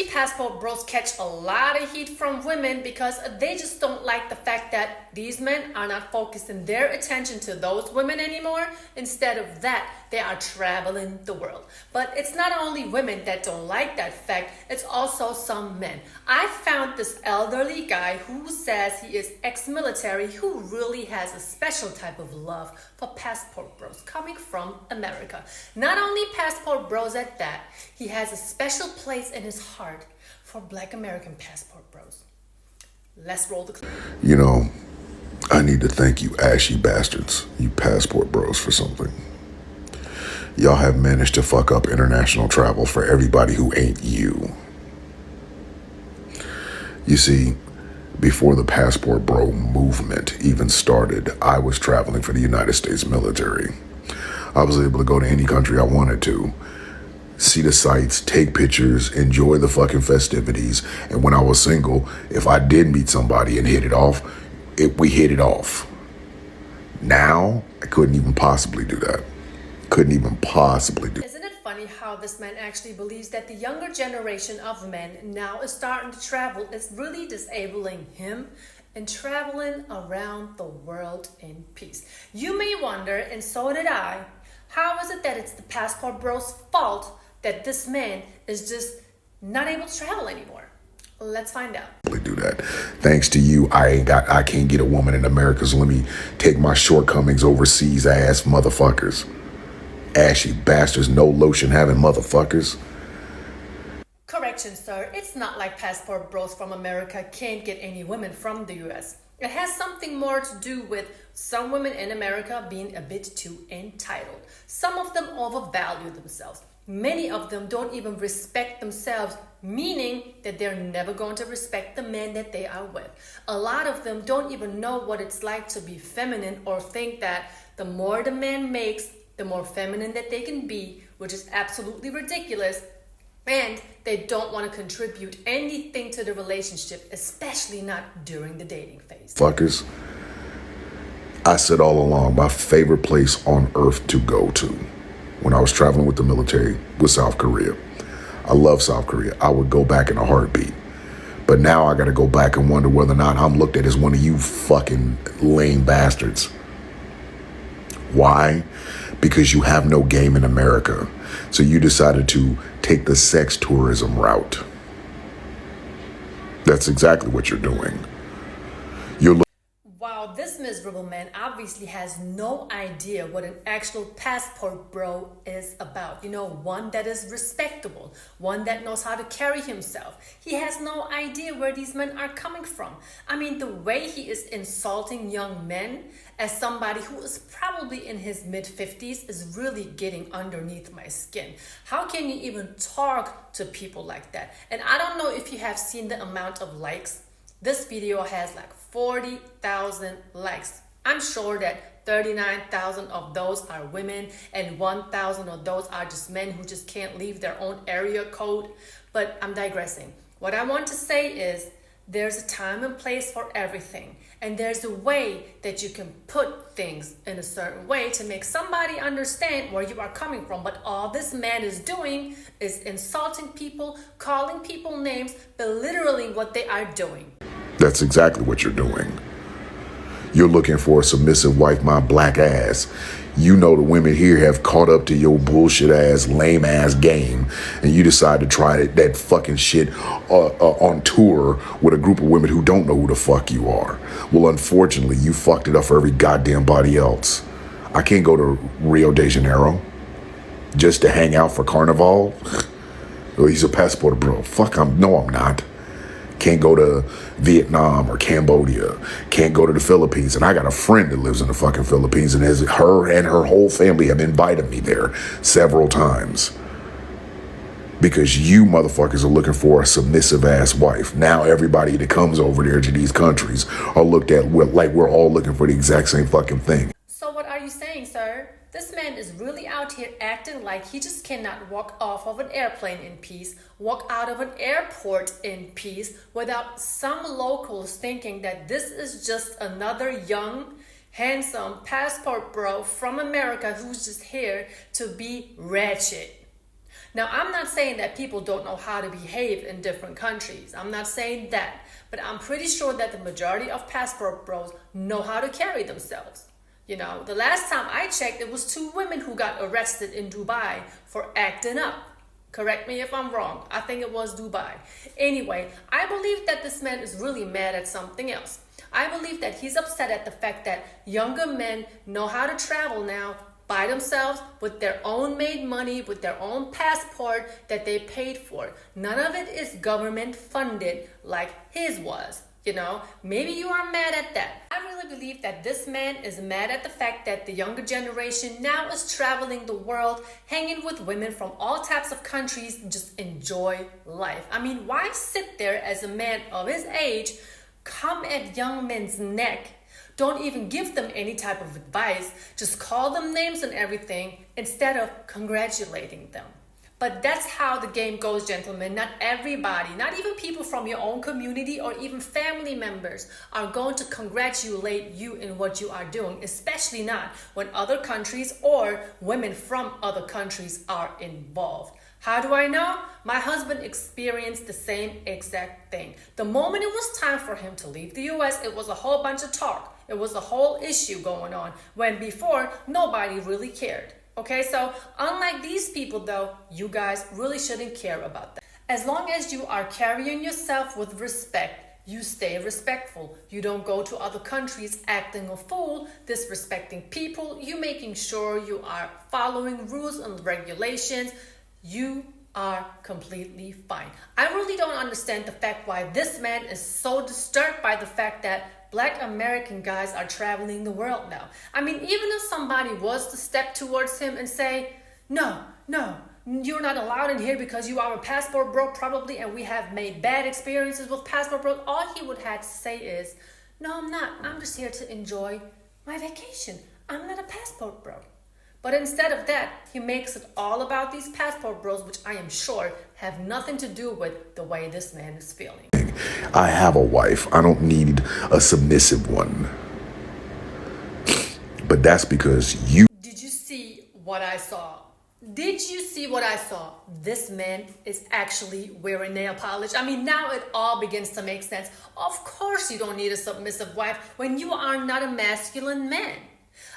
Usually passport bros catch a lot of heat from women because they just don't like the fact that these men are not focusing their attention to those women anymore. Instead of that, they are traveling the world. But it's not only women that don't like that fact, it's also some men. I found this elderly guy who says he is ex-military who really has a special type of love for passport bros coming from America. Not only passport bros at that, he has a special place in his heart for Black American passport bros. Let's roll the clip. You know, I need to thank you ashy bastards, you passport bros, for something. Y'all have managed to fuck up international travel for everybody who ain't you. You see, before the passport bro movement even started, I was traveling for the United States military. I was able to go to any country I wanted to, see the sights, take pictures, enjoy the fucking festivities. And when I was single, if I did meet somebody and hit it off, we hit it off. Now, I couldn't even possibly do that. Couldn't even possibly do. Isn't it funny how this man actually believes that the younger generation of men now is starting to travel is really disabling him and traveling around the world in peace? You may wonder, and so did I, how is it that it's the passport bro's fault that this man is just not able to travel anymore? Let's find out. Do that. Thanks to you, I can't get a woman in America, so let me take my shortcomings overseas ass motherfuckers. Ashy bastards, no lotion having motherfuckers. Correction, sir. It's not like passport bros from America can't get any women from the US. It has something more to do with some women in America being a bit too entitled. Some of them overvalue themselves. Many of them don't even respect themselves, meaning that they're never going to respect the men that they are with. A lot of them don't even know what it's like to be feminine or think that the more the man makes, the more feminine that they can be, which is absolutely ridiculous. And they don't want to contribute anything to the relationship, especially not during the dating phase. Fuckers. I said all along, my favorite place on earth to go to when I was traveling with the military was South Korea. I love South Korea. I would go back in a heartbeat. But now I got to go back and wonder whether or not I'm looked at as one of you fucking lame bastards. Why? Because you have no game in America. So you decided to take the sex tourism route. That's exactly what you're doing. Wow, this miserable man obviously has no idea what an actual passport bro is about. You know, one that is respectable, one that knows how to carry himself. He has no idea where these men are coming from. I mean, the way he is insulting young men as somebody who is probably in his mid-50s is really getting underneath my skin. How can you even talk to people like that? And I don't know if you have seen the amount of likes. This video has like 40,000 likes. I'm sure that 39,000 of those are women and 1,000 of those are just men who just can't leave their own area code. But I'm digressing. What I want to say is there's a time and place for everything. And there's a way that you can put things in a certain way to make somebody understand where you are coming from. But all this man is doing is insulting people, calling people names, belittling what they are doing. That's exactly what you're doing. You're looking for a submissive wife, my black ass. You know the women here have caught up to your bullshit ass, lame ass game, and you decide to try that fucking shit on tour with a group of women who don't know who the fuck you are. Well, unfortunately, you fucked it up for every goddamn body else. I can't go to Rio de Janeiro just to hang out for Carnival. Oh, he's a passport bro. Fuck, I'm not. Can't go to Vietnam or Cambodia. Can't go to the Philippines. And I got a friend that lives in the fucking Philippines, and her and her whole family have invited me there several times. Because you motherfuckers are looking for a submissive ass wife. Now everybody that comes over there to these countries are looked at like we're all looking for the exact same fucking thing. So what are you saying, sir? This man is really out here acting like he just cannot walk off of an airplane in peace, walk out of an airport in peace, without some locals thinking that this is just another young, handsome passport bro from America who's just here to be ratchet. Now, I'm not saying that people don't know how to behave in different countries. I'm not saying that. But I'm pretty sure that the majority of passport bros know how to carry themselves. You know, the last time I checked, it was 2 women who got arrested in Dubai for acting up. Correct me if I'm wrong. I think it was Dubai. Anyway, I believe that this man is really mad at something else. I believe that he's upset at the fact that younger men know how to travel now by themselves with their own made money, with their own passport that they paid for. None of it is government funded like his was. You know, maybe you are mad at that. I really believe that this man is mad at the fact that the younger generation now is traveling the world, hanging with women from all types of countries, and just enjoy life. I mean, why sit there as a man of his age, come at young men's neck, don't even give them any type of advice, just call them names and everything instead of congratulating them? But that's how the game goes, gentlemen. Not everybody, not even people from your own community or even family members are going to congratulate you in what you are doing, especially not when other countries or women from other countries are involved. How do I know? My husband experienced the same exact thing. The moment it was time for him to leave the US, it was a whole bunch of talk. It was a whole issue going on when before nobody really cared. Okay, so unlike these people though, you guys really shouldn't care about that. As long as you are carrying yourself with respect, you stay respectful. You don't go to other countries acting a fool, disrespecting people. You making sure you are following rules and regulations. You are completely fine. I really don't understand the fact why this man is so disturbed by the fact that Black American guys are traveling the world now. I mean, even if somebody was to step towards him and say, no, you're not allowed in here because you are a passport bro probably, and we have made bad experiences with passport bros, all he would have to say is, no, I'm not. I'm just here to enjoy my vacation. I'm not a passport bro. But instead of that, he makes it all about these passport bros, which I am sure have nothing to do with the way this man is feeling. I have a wife. I don't need a submissive one. But that's because you... Did you see what I saw? Did you see what I saw? This man is actually wearing nail polish. I mean, now it all begins to make sense. Of course you don't need a submissive wife when you are not a masculine man.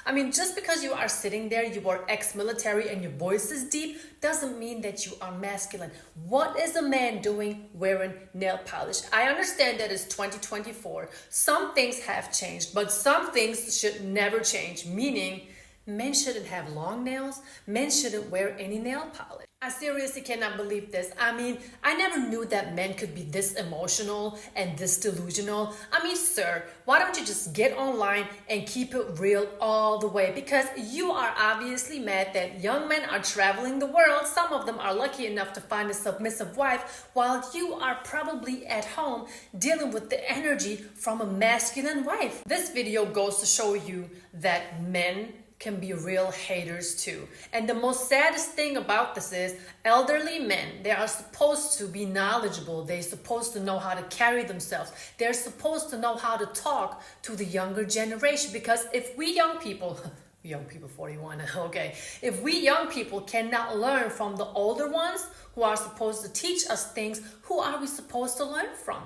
I mean, just because you are sitting there, you are ex-military and your voice is deep, doesn't mean that you are masculine. What is a man doing wearing nail polish? I understand that it's 2024. Some things have changed, but some things should never change, meaning men shouldn't have long nails. Men shouldn't wear any nail polish. I seriously cannot believe this. I mean, I never knew that men could be this emotional and this delusional. I mean, sir, why don't you just get online and keep it real all the way? Because you are obviously mad that young men are traveling the world. Some of them are lucky enough to find a submissive wife, while you are probably at home dealing with the energy from a masculine wife. This video goes to show you that men can be real haters too. And the most saddest thing about this is elderly men, they are supposed to be knowledgeable. They're supposed to know how to carry themselves. They're supposed to know how to talk to the younger generation, because if we young people 41, okay, if we young people cannot learn from the older ones who are supposed to teach us things, who are we supposed to learn from?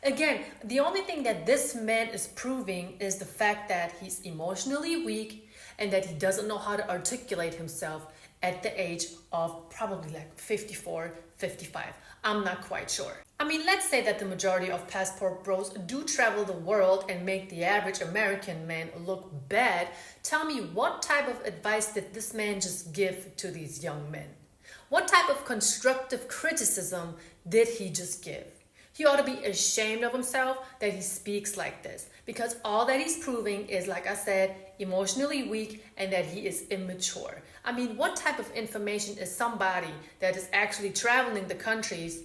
Again, the only thing that this man is proving is the fact that he's emotionally weak and that he doesn't know how to articulate himself at the age of probably like 54, 55. I'm not quite sure. I mean, let's say that the majority of passport bros do travel the world and make the average American man look bad. Tell me, what type of advice did this man just give to these young men? What type of constructive criticism did he just give? He ought to be ashamed of himself that he speaks like this, because all that he's proving is, like I said, emotionally weak and that he is immature. I mean, what type of information is somebody that is actually traveling the countries?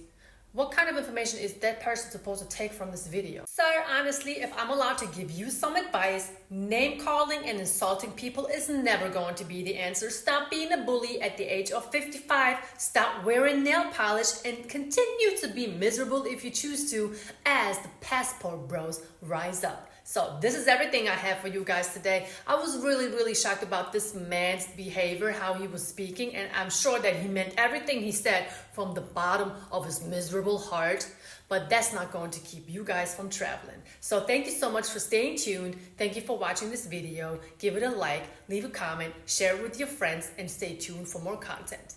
What kind of information is that person supposed to take from this video? Sir, honestly, if I'm allowed to give you some advice, name calling and insulting people is never going to be the answer. Stop being a bully at the age of 55. Stop wearing nail polish and continue to be miserable if you choose to, as the passport bros rise up. So this is everything I have for you guys today. I was really shocked about this man's behavior, how he was speaking, and I'm sure that he meant everything he said from the bottom of his miserable heart. But that's not going to keep you guys from traveling. So thank you so much for staying tuned. Thank you for watching this video. Give it a like, leave a comment, share it with your friends, and stay tuned for more content.